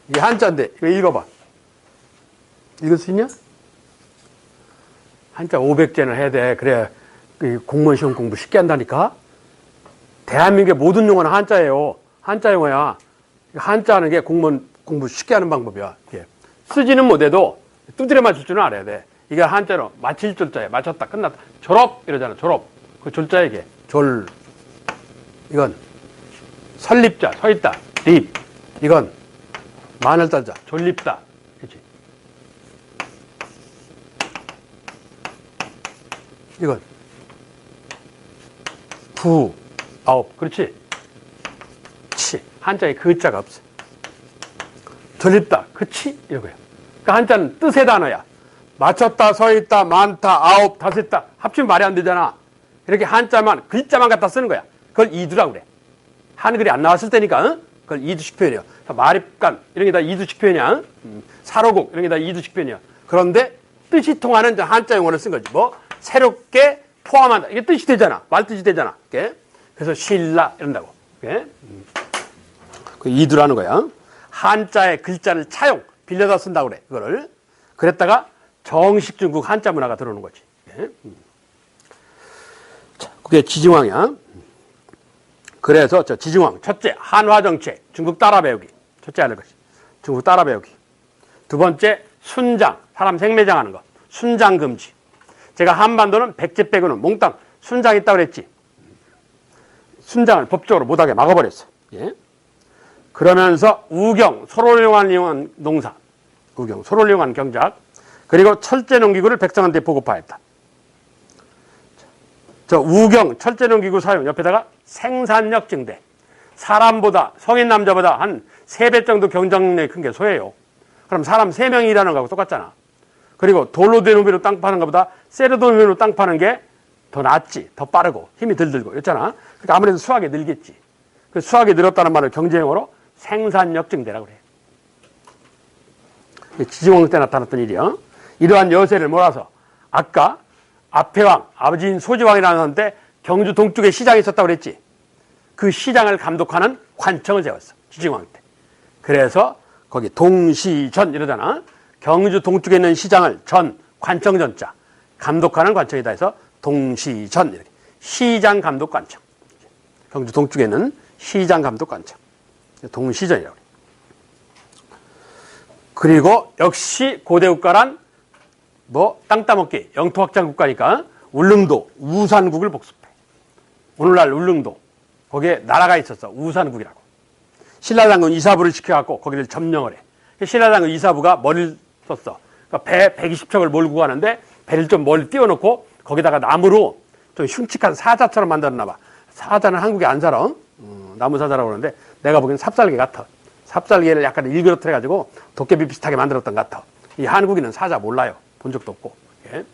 [SPEAKER 1] 이게 한자인데, 이거 읽어봐. 읽을 수 있냐? 한자 500제는 해야 돼. 그래, 공무원 시험 공부 쉽게 한다니까? 대한민국의 모든 용어는 한자예요. 한자 용어야. 한자 하는 게 공무원 공부 쉽게 하는 방법이야. 이게. 쓰지는 못해도 두드려 맞출 줄은 알아야 돼. 이게 한자로 마칠 졸자야. 맞췄다, 끝났다. 졸업! 이러잖아, 졸업. 그 졸자야, 이게. 이건 설립자, 서있다, 립. 이건 마늘 따자, 졸립다. 그치? 이건 아홉. 그렇지? 치. 한자에 그 자가 없어. 졸립다. 그치? 이거야. 그러니까 한자는 뜻의 단어야. 맞췄다, 서있다, 많다, 아홉, 다섯다. 합치면 말이 안 되잖아. 이렇게 한자만, 글자만 갖다 쓰는 거야. 그걸 이두라고 그래. 한글이 안 나왔을 때니까, 그걸 이두식 표현이야. 마립간, 이런 게 다 이두식 표현이야. 사로국, 이런 게 다 이두식 표현이야. 그런데 뜻이 통하는 한자 용어를 쓴 거지. 새롭게 포함한다. 이게 뜻이 되잖아. 말뜻이 되잖아. 이렇게. 그래서 신라, 이런다고. 이렇게. 그 이두라는 거야. 한자의 글자를 차용, 빌려다 쓴다고 그래. 그거를. 그랬다가 정식 중국 한자 문화가 들어오는 거지. 이렇게. 자, 그게 지증왕이야. 그래서 지증왕, 첫째, 한화 정책, 중국 따라 배우기. 첫째 하는 것이. 중국 따라 배우기. 두 번째, 순장, 사람 생매장 하는 거. 순장 금지. 제가 한반도는 백제 빼고는 몽땅 순장 있다고 그랬지. 순장을 법적으로 못하게 막아버렸어. 예? 그러면서 우경, 소를 이용한 농사. 우경, 소를 이용한 경작. 그리고 철제 농기구를 백성한테 보급하였다. 우경, 철제 농기구 사용 옆에다가 생산력 증대. 사람보다, 성인 남자보다 한 3배 정도 경쟁력이 큰 게 소예요. 그럼 사람 3명이 일하는 거하고 똑같잖아. 그리고 돌로 된 우비로 땅 파는 것보다 쇠로 된 우비로 땅 파는 게 더 낫지. 더 빠르고 힘이 덜 들고 이랬잖아. 그러니까 아무래도 수확이 늘겠지. 그 수확이 늘었다는 말을 경제용어로 생산력 증대라고 그래. 지증왕 때 나타났던 일이요. 이러한 여세를 몰아서 아까 앞해왕, 아버지인 소지왕이라는 사람한테 경주 동쪽에 시장이 있었다고 그랬지. 그 시장을 감독하는 관청을 세웠어. 지증왕 때. 그래서 거기 동시전 이러잖아. 경주 동쪽에 있는 시장을 관청전자. 감독하는 관청이다 해서 동시전 이렇게. 시장 감독 관청. 경주 동쪽에 있는 시장 감독 관청. 동시전이라고 그래. 그리고 역시 고대 국가란 땅 따먹기, 영토 확장 국가니까 울릉도, 우산국을 복습해. 오늘날 울릉도, 거기에 나라가 있었어. 우산국이라고. 신라장군 이사부를 시켜갖고 거기를 점령을 해. 신라장군 이사부가 머리를 썼어. 그러니까 배 120척을 몰고 가는데 배를 좀 멀리 띄워놓고 거기다가 나무로 좀 흉측한 사자처럼 만들었나 봐. 사자는 한국에 안 살아. 나무 사자라고 그러는데 내가 보기엔 삽살개 같아. 삽살개를 약간 일그러뜨려가지고 도깨비 비슷하게 만들었던 것 같아. 이 한국인은 사자 몰라요. 본 적도 없고. 예?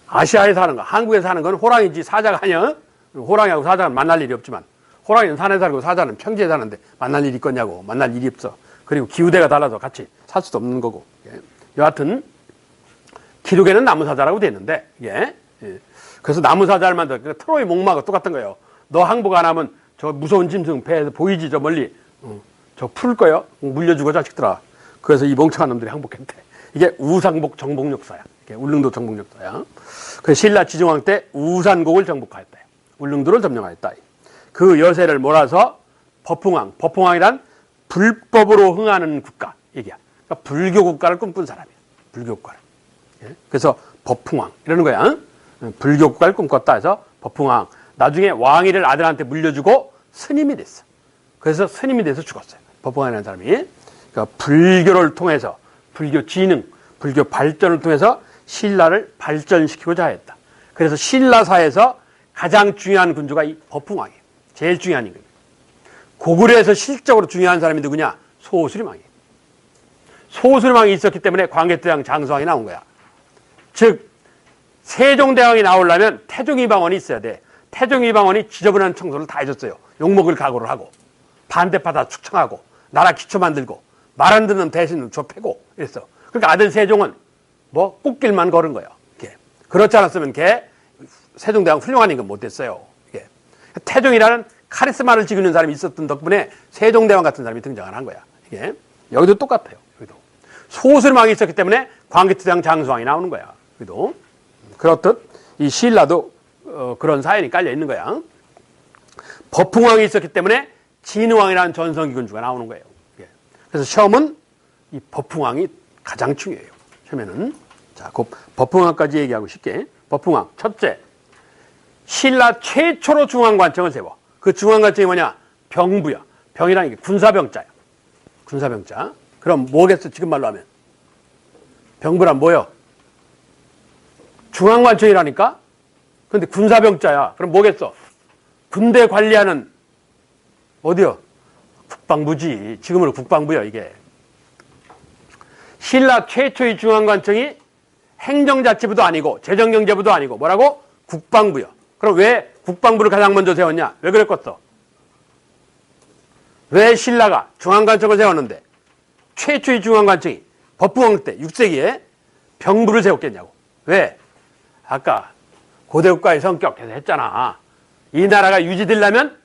[SPEAKER 1] 아시아에 사는 거, 한국에 사는 건 호랑이지 사자가 아니야. 호랑이하고 사자는 만날 일이 없지만 호랑이는 산에 살고 사자는 평지에 사는데 만날 일이 있겠냐고. 만날 일이 없어. 그리고 기후대가 달라서 같이 살 수도 없는 거고. 예? 여하튼 기록에는 나무사자라고 돼 있는데 예? 예. 그래서 나무사자를 만들어. 트로이 목마가 똑같은 거예요. 너 항복 안 하면 저 무서운 짐승 배에서 보이지 저 멀리 저 풀 거요. 물려주고 자식들아. 그래서 이 멍청한 놈들이 항복했대. 이게 우상복 정복역사야. 이게 울릉도 정복역사야. 그래서 신라 지정왕 때 우산곡을 정복하였다. 울릉도를 점령하였다. 그 여세를 몰아서 법흥왕. 법흥왕이란 불법으로 흥하는 국가 얘기야. 그러니까 불교 국가를 꿈꾼 사람이야. 불교 국가를. 예? 그래서 법흥왕 이러는 거야. 불교 국가를 꿈꿨다 해서 법흥왕. 나중에 왕위를 아들한테 물려주고 스님이 됐어. 그래서 스님이 돼서 죽었어요. 법흥왕이라는 사람이. 그러니까 불교를 통해서 불교 진흥, 불교 발전을 통해서 신라를 발전시키고자 했다. 그래서 신라사에서 가장 중요한 군주가 이 법흥왕이에요. 제일 중요한 임금. 고구려에서 실적으로 중요한 사람이 누구냐? 소수림왕이에요. 소수림왕이 있었기 때문에 광개토대왕 장수왕이 나온 거야. 즉 세종대왕이 나오려면 태종이방원이 있어야 돼. 태종이방원이 지저분한 청소를 다 해줬어요. 욕먹을 각오를 하고 반대파 다 축청하고 나라 기초 만들고 말 안 듣는 대신은 좁히고 이랬어. 그러니까 아들 세종은 뭐 꽃길만 걸은 거예요. 이게. 그렇지 않았으면 걔 세종대왕 훌륭한 임금 못 됐어요. 이게. 태종이라는 카리스마를 지키는 사람이 있었던 덕분에 세종대왕 같은 사람이 등장을 한 거야. 이게. 여기도 똑같아요. 여기도. 소수림왕이 있었기 때문에 광개토대왕 장수왕이 나오는 거야. 여기도. 그렇듯 이 신라도 그런 사연이 깔려 있는 거야. 법흥왕이 있었기 때문에 진흥왕이라는 전성기 군주가 나오는 거예요. 그래서 시험은 이 법흥왕이 가장 중요해요. 처음에는. 자, 그 법흥왕까지 얘기하고 쉽게. 법흥왕. 첫째, 신라 최초로 중앙관청을 세워. 그 중앙관청이 뭐냐? 병부야. 병이라는 게 군사병자야. 군사병자. 그럼 뭐겠어? 지금 말로 하면. 병부란 뭐요? 중앙관청이라니까? 근데 군사병자야. 그럼 뭐겠어? 군대 관리하는 어디요? 국방부지. 지금으로 국방부요, 이게. 신라 최초의 중앙관청이 행정자치부도 아니고 재정경제부도 아니고 뭐라고? 국방부요. 그럼 왜 국방부를 가장 먼저 세웠냐? 왜 그랬겠어? 왜 신라가 중앙관청을 세웠는데 최초의 중앙관청이 법흥왕 때 6세기에 병부를 세웠겠냐고. 왜? 아까 고대국가의 성격에서 했잖아. 이 나라가 유지되려면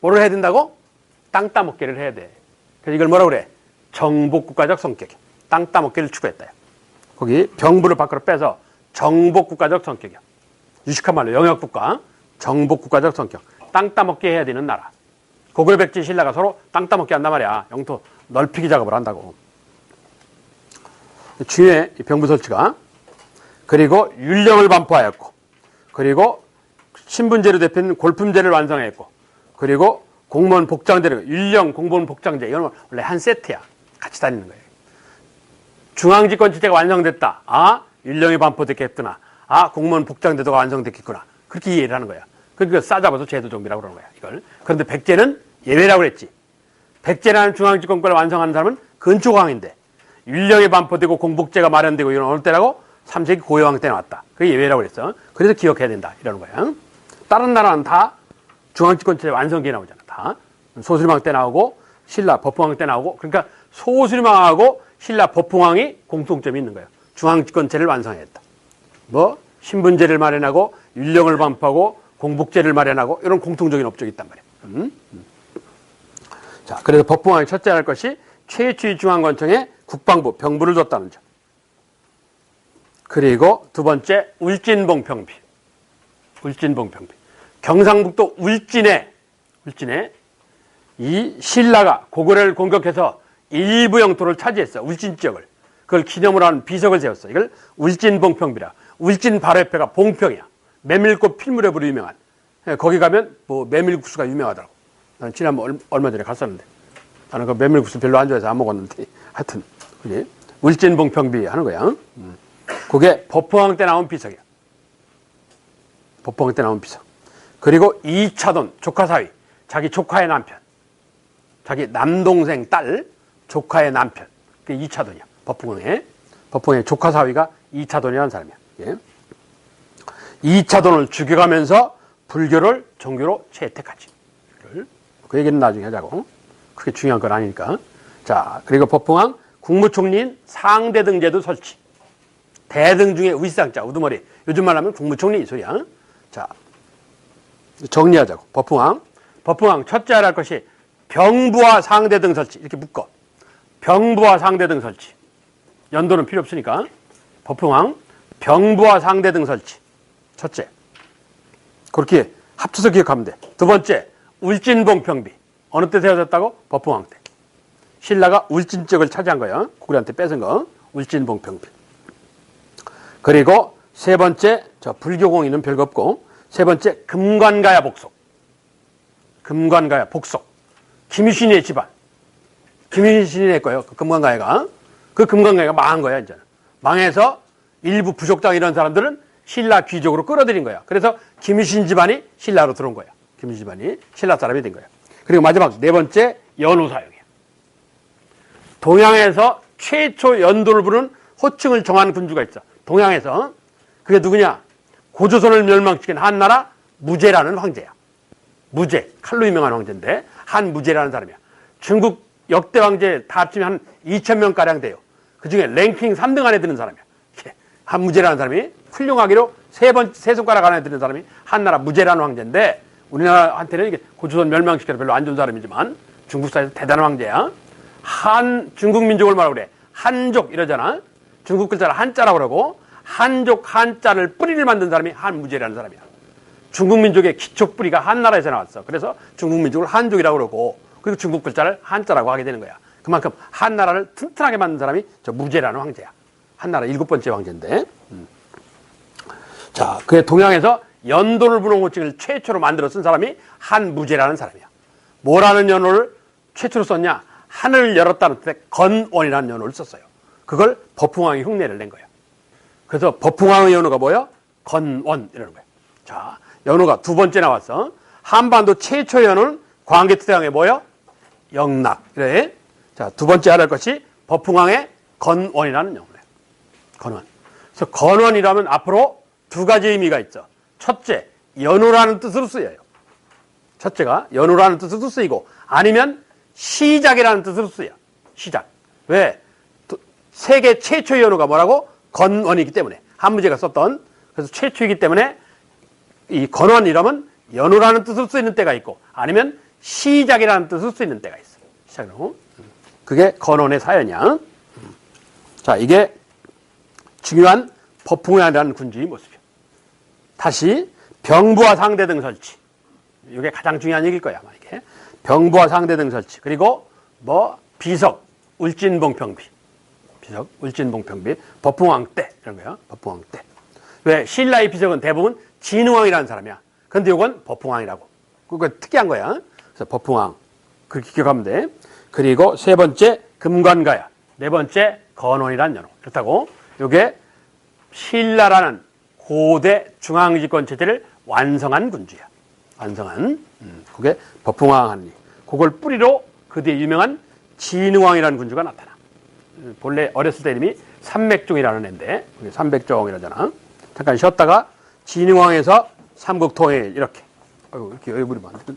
[SPEAKER 1] 뭐를 해야 된다고? 땅 따먹기를 해야 돼. 그래서 이걸 뭐라고 그래? 정복국가적 성격이야. 땅 따먹기를 추구했다. 거기 병부를 밖으로 빼서 정복국가적 성격이야. 유식한 말로 영역국가, 정복국가적 성격. 땅 따먹기 해야 되는 나라. 고구려 백제 신라가 서로 땅 따먹기 한단 말이야. 영토 넓히기 작업을 한다고. 중요해, 이 병부 설치가. 그리고 율령을 반포하였고, 그리고 신분제로 대표는 골품제를 완성했고, 그리고 공무원 복장제를, 율령, 공무원 복장제, 이건 원래 한 세트야. 같이 다니는 거예요. 중앙집권 체제가 완성됐다. 아, 율령이 반포됐겠구나. 아, 공무원 복장제도가 완성됐겠구나. 그렇게 이해를 하는 거야. 그러니까 싸잡아서 제도정비라고 그러는 거야, 이걸. 그런데 백제는 예외라고 그랬지. 백제라는 중앙집권권을 완성하는 사람은 근초광인데, 율령이 반포되고 공복제가 마련되고 이런 어느 때라고? 3세기 고여왕 때 나왔다. 그게 예외라고 그랬어. 그래서 기억해야 된다. 이러는 거야. 다른 나라는 다 중앙집권체제 완성기에 나오잖아. 다. 소수림왕 때 나오고, 신라 법흥왕 때 나오고, 그러니까 소수림왕하고 신라 법흥왕이 공통점이 있는 거예요. 중앙집권체를 완성했다. 뭐, 신분제를 마련하고, 율령을 반포하고, 공복제를 마련하고, 이런 공통적인 업적이 있단 말이에요. 자, 그래서 법흥왕이 첫째 할 것이 최초의 중앙관청에 국방부, 병부를 뒀다는 점. 그리고 두 번째, 울진봉평비. 울진봉평비. 경상북도 울진에 이 신라가 고구려를 공격해서 일부 영토를 차지했어. 울진 지역을. 그걸 기념으로 하는 비석을 세웠어. 이걸 울진봉평비라. 울진 바로 옆에가 봉평이야. 메밀꽃 필무렵으로 유명한. 거기 가면 뭐 메밀국수가 유명하더라고. 나는 지난번 얼마 전에 갔었는데. 나는 그 메밀국수 별로 안 좋아해서 안 먹었는데. 하여튼. 그지? 울진봉평비 하는 거야. 그게 법흥왕 때 나온 비석이야. 법흥왕 때 나온 비석. 그리고 이차돈 조카사위, 자기 조카의 남편, 자기 남동생 딸 조카의 남편, 그게 이차돈이야. 법흥왕의 조카사위가 이차돈이라는 사람이야. 예. 이차돈을 죽여가면서 불교를 종교로 채택하지. 그 얘기는 나중에 하자고. 그게 중요한 건 아니니까. 자, 그리고 법흥왕 국무총리인 상대등제도 설치. 대등 중에 위상자, 우두머리. 요즘 말하면 국무총리 이 소리야. 자, 정리하자고. 법흥왕 첫째 할 것이 병부와 상대등 설치. 이렇게 묶어. 병부와 상대등 설치. 연도는 필요 없으니까. 법흥왕 병부와 상대등 설치. 첫째. 그렇게 합쳐서 기억하면 돼. 두 번째, 울진봉평비. 어느 때 세워졌다고? 법흥왕 때. 신라가 울진 지역을 차지한 거야. 고구려한테 뺏은 거. 울진봉평비. 그리고 세 번째, 저 불교공인은 별거 없고, 세 번째, 금관가야 복속. 금관가야 복속. 김유신의 집안. 김유신의 거예요. 그 금관가야가. 그 금관가야가 망한 거야, 이제는. 망해서 일부 부족당 이런 사람들은 신라 귀족으로 끌어들인 거야. 그래서 김유신 집안이 신라로 들어온 거야. 김유신 집안이 신라 사람이 된 거야. 그리고 마지막 네 번째, 연호 사용이야. 동양에서 최초 연도를 부르는 호칭을 정한 군주가 있어. 동양에서. 그게 누구냐? 고조선을 멸망시킨 한나라 무제라는 황제야. 무제. 칼로 유명한 황제인데 한무제라는 사람이야. 중국 역대 황제 다 합치면 한 2,000명가량 돼요. 그 중에 랭킹 3등 안에 드는 사람이야. 한무제라는 사람이 훌륭하기로 세 손가락 안에 드는 사람이 한나라 무제라는 황제인데 우리나라한테는 이게 고조선 멸망시켜서 별로 안 좋은 사람이지만 중국사에서 대단한 황제야. 중국 민족을 말하고 그래. 한족 이러잖아. 중국 글자를 한자라고 그러고 한족 한자를 뿌리를 만든 사람이 한무제라는 사람이야. 중국 민족의 기초 뿌리가 한나라에서 나왔어. 그래서 중국 민족을 한족이라고 그러고 그리고 중국 글자를 한자라고 하게 되는 거야. 그만큼 한나라를 튼튼하게 만든 사람이 저 무제라는 황제야. 한나라 7번째 황제인데. 자, 그 동양에서 연도를 부르는 호칭을 최초로 만들어 쓴 사람이 한무제라는 사람이야. 뭐라는 연호를 최초로 썼냐? 하늘을 열었다는 뜻의 건원이라는 연호를 썼어요. 그걸 법흥왕이 흉내를 낸 거야. 그래서 법흥왕의 연호가 뭐야? 건원 이라는 거야. 자, 연호가 두 번째 나왔어. 한반도 최초 연호는 광개토대왕의 뭐야? 영락. 그래. 자, 두 번째 할 것이 법흥왕의 건원이라는 연호야. 건원. 그래서 건원이라면 앞으로 두 가지 의미가 있죠. 첫째, 연호라는 뜻으로 쓰여요. 첫째가 연호라는 뜻으로 쓰이고 아니면 시작이라는 뜻으로 쓰여. 시작. 왜? 세계 최초의 연호가 뭐라고? 건원이기 때문에. 한무제가 썼던. 그래서 최초이기 때문에 이 건원이라면 연호라는 뜻으로 쓰이는 때가 있고 아니면 시작이라는 뜻으로 쓰이는 때가 있어. 시작으로. 그게 건원의 사연이야. 자, 이게 중요한 법흥왕이라는 군주의 모습이야. 다시 병부와 상대등 설치. 이게 가장 중요한 얘기일 거야, 아마 이게. 병부와 상대등 설치. 그리고 비석, 울진봉평비. 비석, 울진봉평비. 법흥왕 때 이런 거야. 법흥왕 때. 왜? 신라의 비석은 대부분 진흥왕이라는 사람이야. 근데 이건 법흥왕이라고. 그거 특이한 거야. 그래서 법흥왕. 그렇게 기억하면 돼. 그리고 세 번째 금관가야. 네 번째 건원이라는 연호. 그렇다고 이게 신라라는 고대 중앙집권 체제를 완성한 군주야. 완성한. 그게 법흥왕 한리. 그걸 뿌리로 그 뒤에 유명한 진흥왕이라는 군주가 나타나. 본래 어렸을 때 이름이 삼맥종이라는 애인데 삼백종이라잖아. 잠깐 쉬었다가 진흥왕에서 삼국통일 이렇게. 아이고, 이렇게 얼굴이 많은데.